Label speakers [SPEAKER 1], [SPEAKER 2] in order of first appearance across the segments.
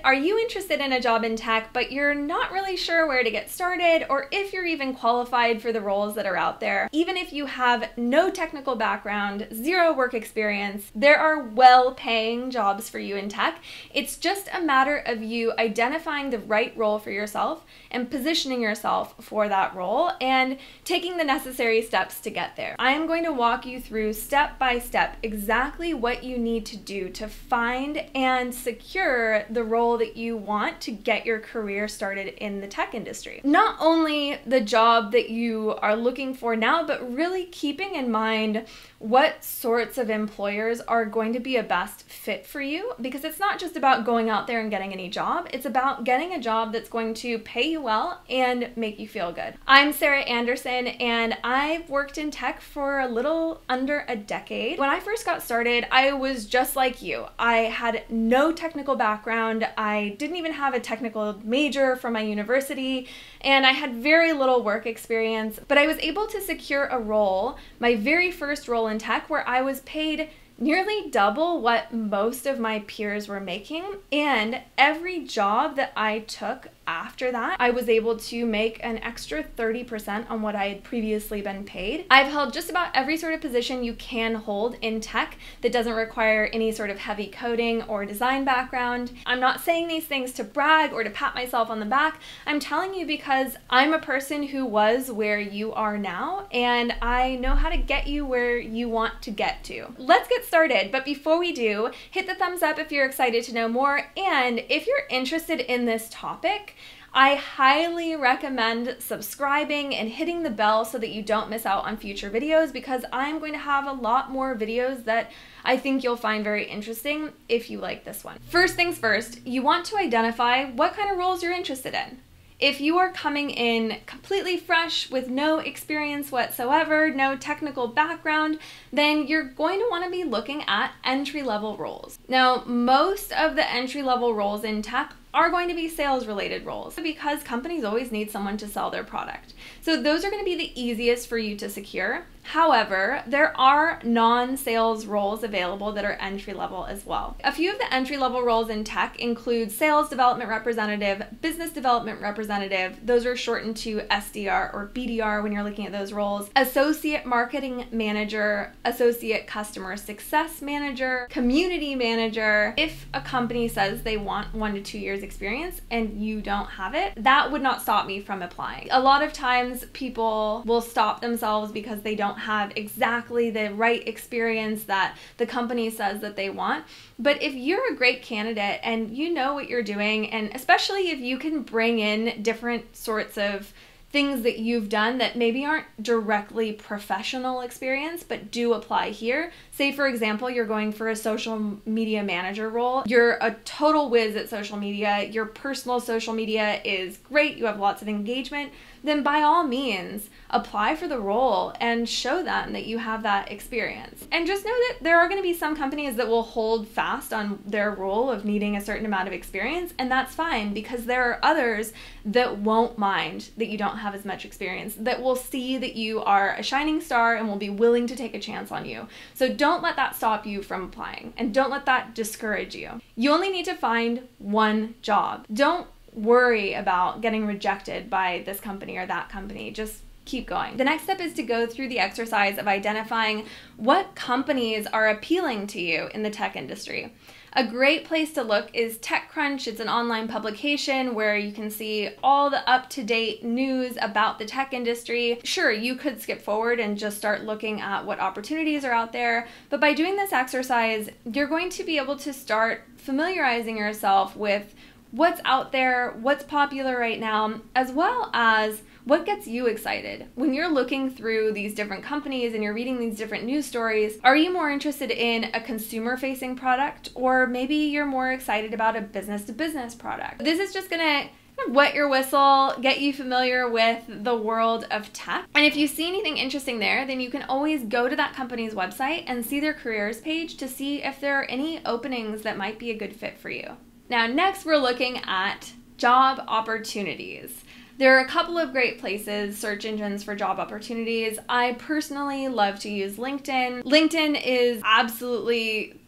[SPEAKER 1] are you interested in a job in tech, but you're not really sure where to get started or if you're even qualified for the roles that are out there? Even if you have no technical background, zero work experience, there are well-paying jobs for you in tech. It's just a matter of you identifying the right role for yourself and positioning yourself for that role and taking the necessary steps to get there. I am going to walk you through step by step exactly what you need to do to find and secure the role that you want to get your career started in the tech industry. Not only the job that you are looking for now, but really keeping in mind what sorts of employers are going to be a best fit for you, because it's not just about going out there and getting any job, it's about getting a job that's going to pay you well and make you feel good. I'm Sarah Anderson, and I've worked in tech for a little under a decade. When I first got started, I was just like you. I had no technical background, I didn't even have a technical major from my university, and I had very little work experience, but I was able to secure a role, my very first role in tech, where I was paid nearly double what most of my peers were making, and every job that I took after that, I was able to make an extra 30% on what I had previously been paid. I've held just about every sort of position you can hold in tech that doesn't require any sort of heavy coding or design background. I'm not saying these things to brag or to pat myself on the back. I'm telling you because I'm a person who was where you are now, and I know how to get you where you want to get to. Let's get started, but before we do, hit the thumbs up if you're excited to know more, and if you're interested in this topic, I highly recommend subscribing and hitting the bell so that you don't miss out on future videos, because I'm going to have a lot more videos that I think you'll find very interesting if you like this one. First things first, you want to identify what kind of roles you're interested in. If you are coming in completely fresh with no experience whatsoever, no technical background, then you're going to want to be looking at entry-level roles. Now, most of the entry-level roles in tech are going to be sales-related roles because companies always need someone to sell their product. So those are going to be the easiest for you to secure. However, there are non-sales roles available that are entry-level as well. A few of the entry-level roles in tech include sales development representative, business development representative, those are shortened to SDR or BDR when you're looking at those roles, associate marketing manager, associate customer success manager, community manager. If a company says they want 1 to 2 years experience and you don't have it, that would not stop me from applying. A lot of times people will stop themselves because they don't have exactly the right experience that the company says that they want. But if you're a great candidate and you know what you're doing, and especially if you can bring in different sorts of things that you've done that maybe aren't directly professional experience but do apply here. Say for example, you're going for a social media manager role. You're a total whiz at social media. Your personal social media is great. You have lots of engagement. Then by all means, apply for the role and show them that you have that experience. And just know that there are going to be some companies that will hold fast on their role of needing a certain amount of experience, and that's fine because there are others that won't mind that you don't have as much experience, that will see that you are a shining star and will be willing to take a chance on you. So don't let that stop you from applying, and don't let that discourage you. You only need to find one job. Don't worry about getting rejected by this company or that company. Just keep going. The next step is to go through the exercise of identifying what companies are appealing to you in the tech industry. A great place to look is TechCrunch. It's an online publication where you can see all the up-to-date news about the tech industry. Sure, you could skip forward and just start looking at what opportunities are out there, but by doing this exercise, you're going to be able to start familiarizing yourself with what's out there, what's popular right now, as well as what gets you excited. When you're looking through these different companies and you're reading these different news stories, are you more interested in a consumer-facing product, or maybe you're more excited about a business-to-business product? This is just gonna wet your whistle, get you familiar with the world of tech. And if you see anything interesting there, then you can always go to that company's website and see their careers page to see if there are any openings that might be a good fit for you. Now, next we're looking at job opportunities. There are a couple of great places, search engines for job opportunities. I personally love to use LinkedIn. LinkedIn is absolutely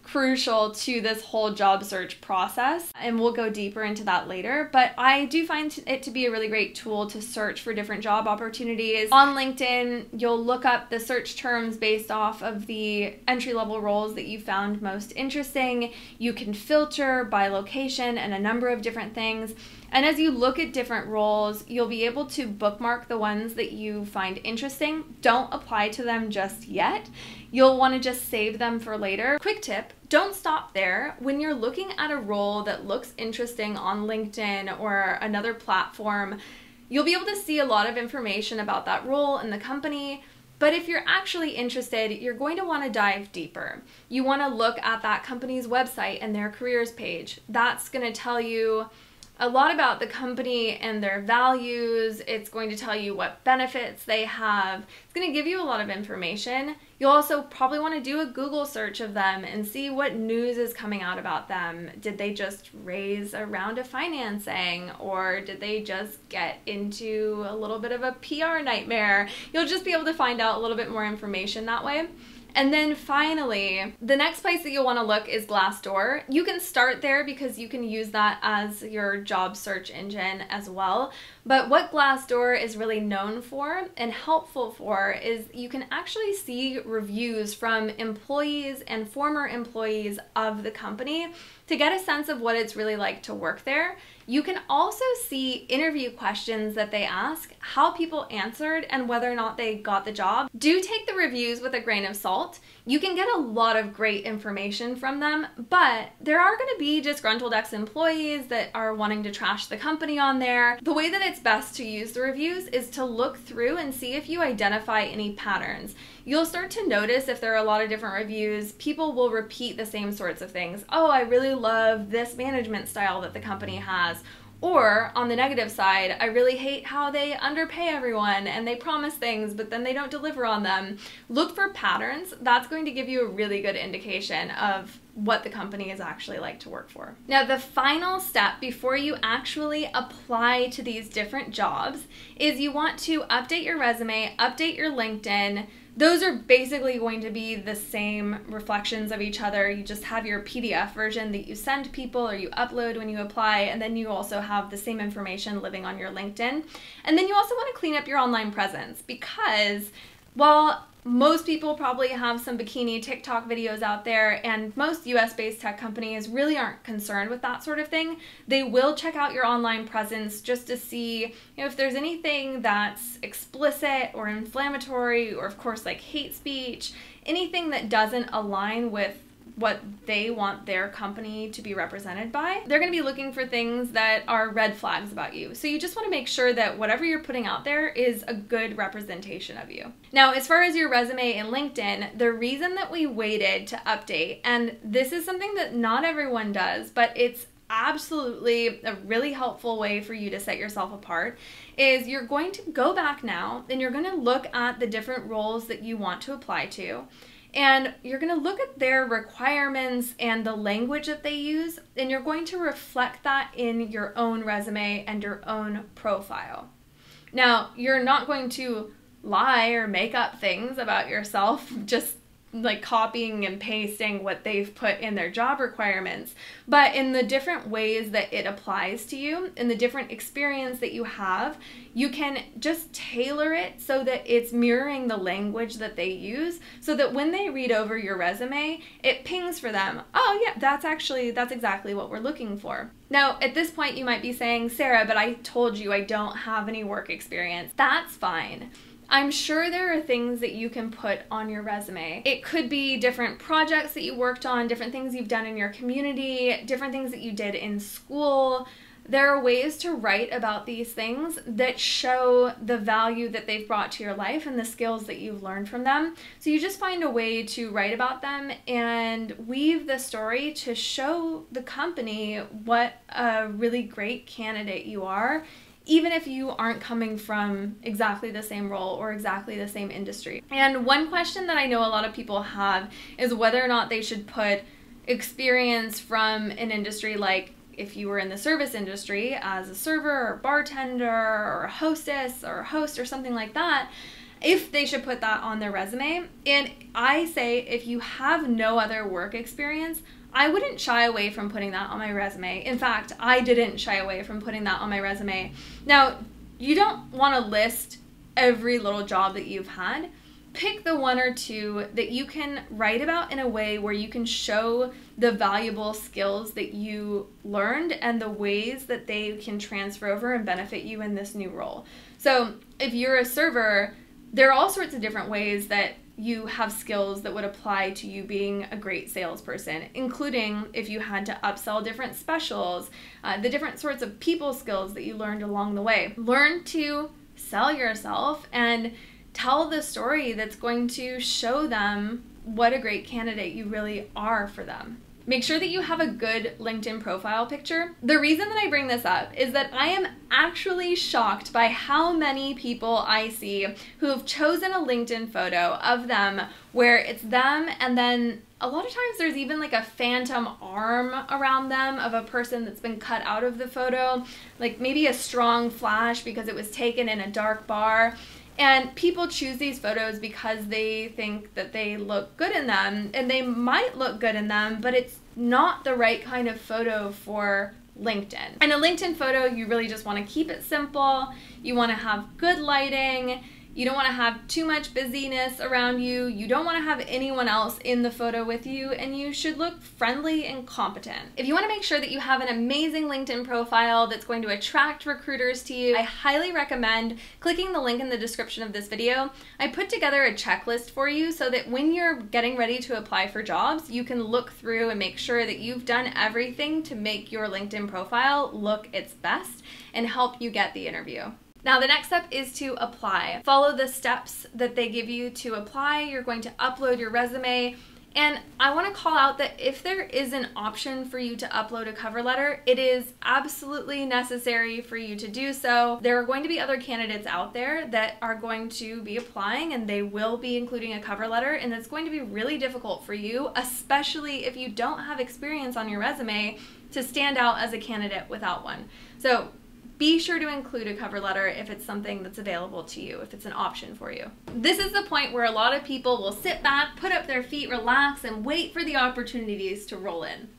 [SPEAKER 1] crucial to this whole job search process, and we'll go deeper into that later. But I do find it to be a really great tool to search for different job opportunities. On LinkedIn, you'll look up the search terms based off of the entry-level roles that you found most interesting. You can filter by location and a number of different things. And as you look at different roles, you'll be able to bookmark the ones that you find interesting. Don't apply to them just yet. You'll want to just save them for later. Quick tip, don't stop there. When you're looking at a role that looks interesting on LinkedIn or another platform, you'll be able to see a lot of information about that role and the company. But if you're actually interested, you're going to want to dive deeper. You want to look at that company's website and their careers page. That's going to tell you a lot about the company and their values. It's going to tell you what benefits they have. It's going to give you a lot of information. You'll also probably want to do a Google search of them and see what news is coming out about them. Did they just raise a round of financing, or did they just get into a little bit of a PR nightmare? You'll just be able to find out a little bit more information that way. And then finally, the next place that you'll want to look is Glassdoor. You can start there because you can use that as your job search engine as well. But what Glassdoor is really known for and helpful for is you can actually see reviews from employees and former employees of the company to get a sense of what it's really like to work there. You can also see interview questions that they ask, how people answered, and whether or not they got the job. Do take the reviews with a grain of salt. You can get a lot of great information from them, but there are going to be disgruntled ex-employees that are wanting to trash the company on there. The way that it's best to use the reviews is to look through and see if you identify any patterns. You'll start to notice if there are a lot of different reviews, people will repeat the same sorts of things. Oh, I really love this management style that the company has. Or on the negative side, I really hate how they underpay everyone and they promise things but then they don't deliver on them. Look for patterns. That's going to give you a really good indication of what the company is actually like to work for. Now, the final step before you actually apply to these different jobs is you want to update your resume, update your LinkedIn. Those are basically going to be the same reflections of each other. You just have your PDF version that you send people or you upload when you apply, and then you also have the same information living on your LinkedIn. And then you also want to clean up your online presence because while most people probably have some bikini TikTok videos out there, and most US-based tech companies really aren't concerned with that sort of thing. They will check out your online presence just to see if there's anything that's explicit or inflammatory, or of course like hate speech, anything that doesn't align with what they want their company to be represented by. They're going to be looking for things that are red flags about you. So you just want to make sure that whatever you're putting out there is a good representation of you. Now, as far as your resume and LinkedIn, the reason that we waited to update, and this is something that not everyone does, but it's absolutely a really helpful way for you to set yourself apart, is you're going to go back now and you're going to look at the different roles that you want to apply to. And you're going to look at their requirements and the language that they use, and you're going to reflect that in your own resume and your own profile. Now, you're not going to lie or make up things about yourself, just like copying and pasting what they've put in their job requirements, but in the different ways that it applies to you, in the different experience that you have, you can just tailor it so that it's mirroring the language that they use, so that when they read over your resume, it pings for them, oh yeah, that's exactly what we're looking for. Now, at this point, you might be saying, Sarah, but I told you I don't have any work experience. That's fine. I'm sure there are things that you can put on your resume. It could be different projects that you worked on, different things you've done in your community, different things that you did in school. There are ways to write about these things that show the value that they've brought to your life and the skills that you've learned from them. So you just find a way to write about them and weave the story to show the company what a really great candidate you are, even if you aren't coming from exactly the same role or exactly the same industry. And one question that I know a lot of people have is whether or not they should put experience from an industry, like if you were in the service industry as a server or bartender or a hostess or a host or something like that. if they should put that on their resume. And I say, if you have no other work experience, I wouldn't shy away from putting that on my resume. In fact, I didn't shy away from putting that on my resume. Now, you don't want to list every little job that you've had. Pick the one or two that you can write about in a way where you can show the valuable skills that you learned and the ways that they can transfer over and benefit you in this new role. So if you're a server, there are all sorts of different ways that you have skills that would apply to you being a great salesperson, including if you had to upsell different specials, the different sorts of people skills that you learned along the way. Learn to sell yourself and tell the story that's going to show them what a great candidate you really are for them. Make sure that you have a good LinkedIn profile picture. The reason that I bring this up is that I am actually shocked by how many people I see who have chosen a LinkedIn photo of them where it's them and then a lot of times there's even like a phantom arm around them of a person that's been cut out of the photo, like maybe a strong flash because it was taken in a dark bar. And people choose these photos because they think that they look good in them, and they might look good in them, but it's not the right kind of photo for LinkedIn. And a LinkedIn photo, you really just want to keep it simple. You want to have good lighting. You don't want to have too much busyness around you. You don't want to have anyone else in the photo with you, and you should look friendly and competent. If you want to make sure that you have an amazing LinkedIn profile that's going to attract recruiters to you, I highly recommend clicking the link in the description of this video. I put together a checklist for you so that when you're getting ready to apply for jobs, you can look through and make sure that you've done everything to make your LinkedIn profile look its best and help you get the interview. Now, the next step is to apply. Follow the steps that they give you to apply. You're going to upload your resume. And I want to call out that if there is an option for you to upload a cover letter, it is absolutely necessary for you to do so. There are going to be other candidates out there that are going to be applying and they will be including a cover letter, and it's going to be really difficult for you, especially if you don't have experience on your resume, to stand out as a candidate without one. So be sure to include a cover letter if it's something that's available to you, if it's an option for you. This is the point where a lot of people will sit back, put up their feet, relax, and wait for the opportunities to roll in.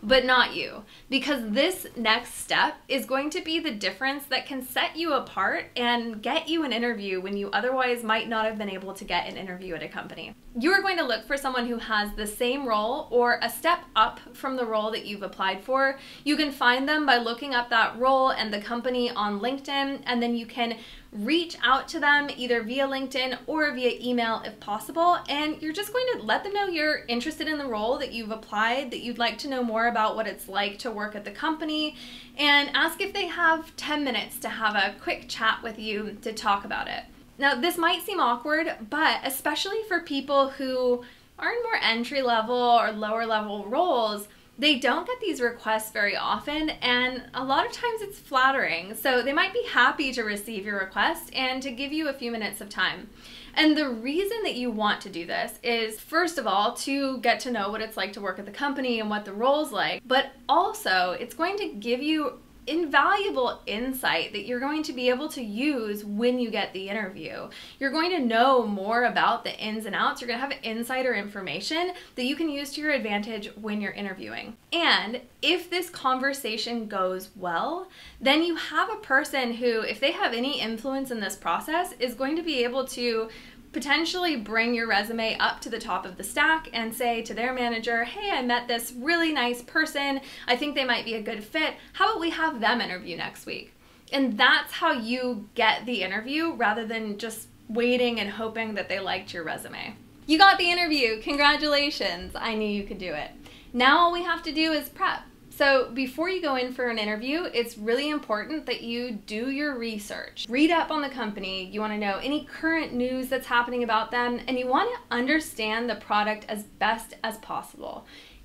[SPEAKER 1] But not you, because this next step is going to be the difference that can set you apart and get you an interview when you otherwise might not have been able to get an interview at a company. You are going to look for someone who has the same role or a step up from the role that you've applied for. You can find them by looking up that role and the company on LinkedIn, and then you can reach out to them either via LinkedIn or via email if possible, and you're just going to let them know you're interested in the role, that you've applied, that you'd like to know more about what it's like to work at the company, and ask if they have 10 minutes to have a quick chat with you to talk about it. Now, this might seem awkward, but especially for people who are in more entry-level or lower-level roles, they don't get these requests very often, and a lot of times it's flattering. So they might be happy to receive your request and to give you a few minutes of time. And the reason that you want to do this is, first of all, to get to know what it's like to work at the company and what the role's like, but also it's going to give you invaluable insight that you're going to be able to use when you get the interview. You're going to know more about the ins and outs. You're going to have insider information that you can use to your advantage when you're interviewing. And if this conversation goes well, then you have a person who, if they have any influence in this process, is going to be able to potentially bring your resume up to the top of the stack and say to their manager, hey, I met this really nice person. I think they might be a good fit. How about we have them interview next week? And that's how you get the interview rather than just waiting and hoping that they liked your resume. You got the interview. Congratulations. I knew you could do it. Now all we have to do is prep. So before you go in for an interview, it's really important that you do your research. Read up on the company. You want to know any current news that's happening about them, and you want to understand the product as best as possible.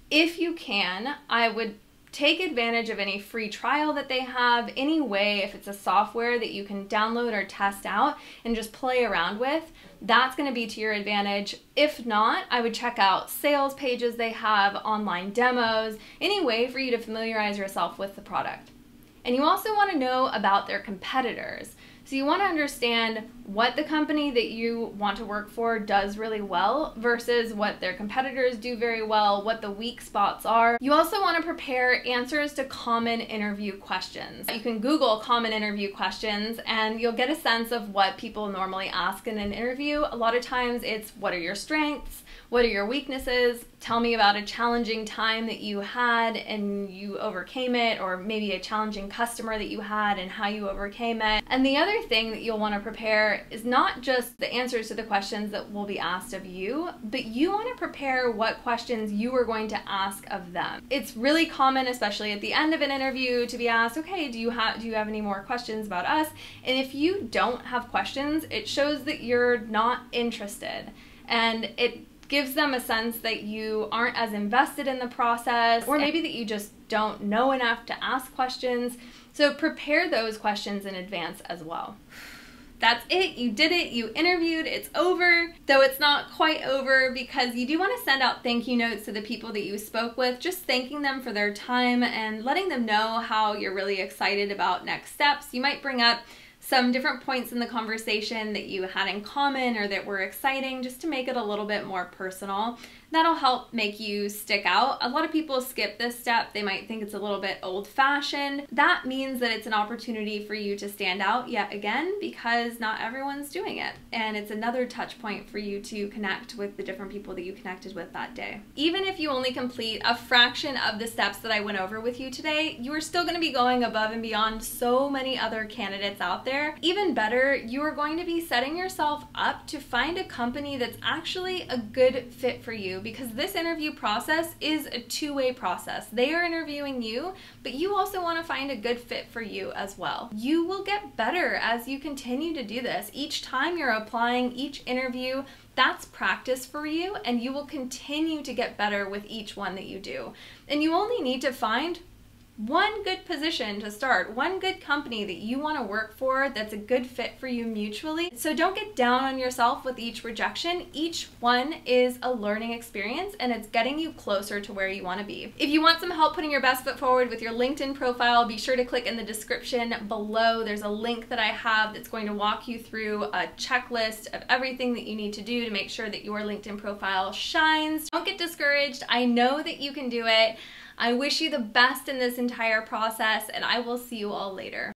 [SPEAKER 1] If you can, I would take advantage of any free trial that they have, any way, if it's a software that you can download or test out and just play around with, that's going to be to your advantage. If not, I would check out sales pages they have, online demos, any way for you to familiarize yourself with the product. And you also want to know about their competitors. So you want to understand what the company that you want to work for does really well versus what their competitors do very well, what the weak spots are. You also want to prepare answers to common interview questions. You can Google common interview questions and you'll get a sense of what people normally ask in an interview. A lot of times it's, what are your strengths? What are your weaknesses? Tell me about a challenging time that you had and you overcame it, or maybe a challenging customer that you had and how you overcame it. And the other thing that you'll want to prepare is not just the answers to the questions that will be asked of you, but you want to prepare what questions you are going to ask of them. It's really common, especially at the end of an interview, to be asked, okay, do you have any more questions about us? And if you don't have questions, it shows that you're not interested. And it gives them a sense that you aren't as invested in the process, or maybe that you just don't know enough to ask questions. So prepare those questions in advance as well. That's it, you did it, you interviewed, it's over. Though it's not quite over, because you do want to send out thank you notes to the people that you spoke with, just thanking them for their time and letting them know how you're really excited about next steps. You might bring up some different points in the conversation that you had in common or that were exciting, just to make it a little bit more personal. That'll help make you stick out. A lot of people skip this step. They might think it's a little bit old-fashioned. That means that it's an opportunity for you to stand out yet again, because not everyone's doing it. And it's another touch point for you to connect with the different people that you connected with that day. Even if you only complete a fraction of the steps that I went over with you today, you are still going to be going above and beyond so many other candidates out there. Even better, you are going to be setting yourself up to find a company that's actually a good fit for you, because this interview process is a two-way process. They are interviewing you, but you also want to find a good fit for you as well. You will get better as you continue to do this. Each time you're applying, each interview, that's practice for you, and you will continue to get better with each one that you do. And you only need to find one good position to start, one good company that you want to work for that's a good fit for you mutually. So don't get down on yourself with each rejection. Each one is a learning experience, and it's getting you closer to where you want to be. If you want some help putting your best foot forward with your LinkedIn profile, be sure to click in the description below. There's a link that I have that's going to walk you through a checklist of everything that you need to do to make sure that your LinkedIn profile shines. Don't get discouraged. I know that you can do it. I wish you the best in this entire process, and I will see you all later.